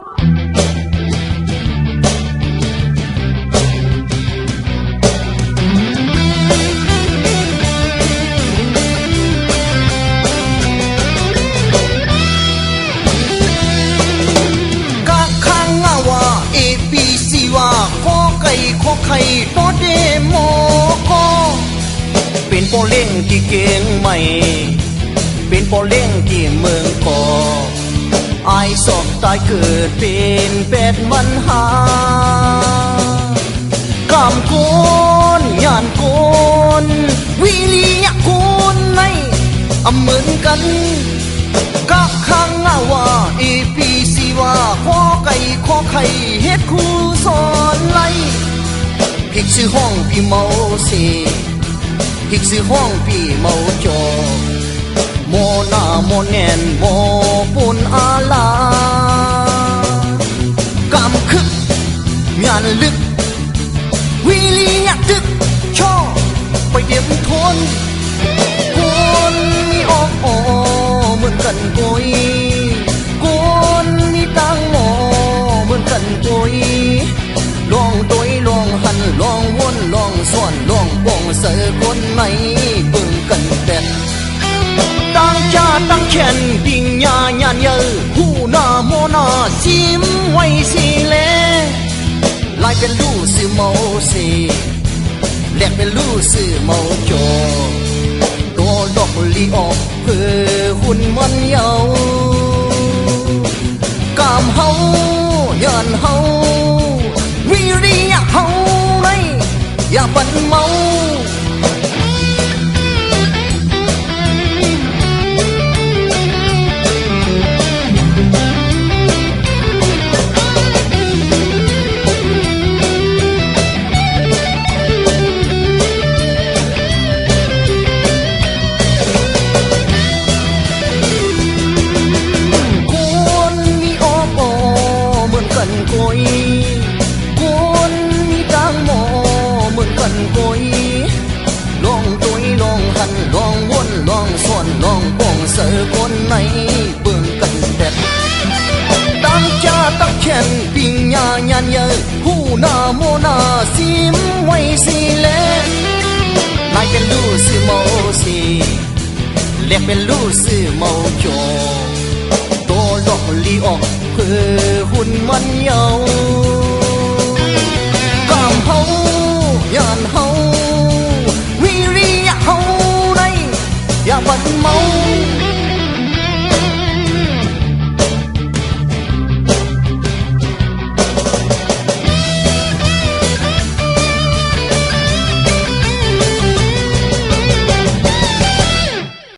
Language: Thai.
ขอไข่ปอเดโมก็เป็นโปเล่งที่เก่งใหม่เป็นโปเล่งที่เมืองก่ออายสอบตายเกิดเป็นเป็ดมันหากำโกนยานโกนวิริยะโกนในเหมือนกันกับข้างว่าเอปีซีว่าขอไก่ขอไข่เฮ็ดคู่สอนไล่พิกซื้อห้องพี่เมาเสพิกซื้อห้องพี่เมาจอโมหน้าโมแน่นโมปุนอาลากำคึกงานลึกวิริยะตึกชอไปเดี่ยมทนคนมีออกเหมือนกันกุยคนมีตังหมอเหมือนกันกุยลองตัวลองหันลองวนลองซ่อนลองป่องเสือคนไหนเบิ่งกันแต่ตั้งชาตั้งแขนดิ่งยาญานเยอะผู้หน้าโมนาซิมไว้สิแลลายเป็นลู่สื่อเมาสิแหลกเป็นลู่สื่อเมาจอตัวดอกลีออกเพื่อหุ่นมันเยากามเฮาย้อนเฮาวิริยะเฮาในอย่าปั่นเมาเสือคนไหนเบิ่งกันแดดตั้งจ้าตั้งแขนปิงยาญานเยอะผู้หน้าโมนาซิมไว้สิแลนายเป็นลู่สื่อเมาสิแหลกเป็นลู่สื่อเมาจอตัวดอกลีออกเพื่อหุ่นมันเยา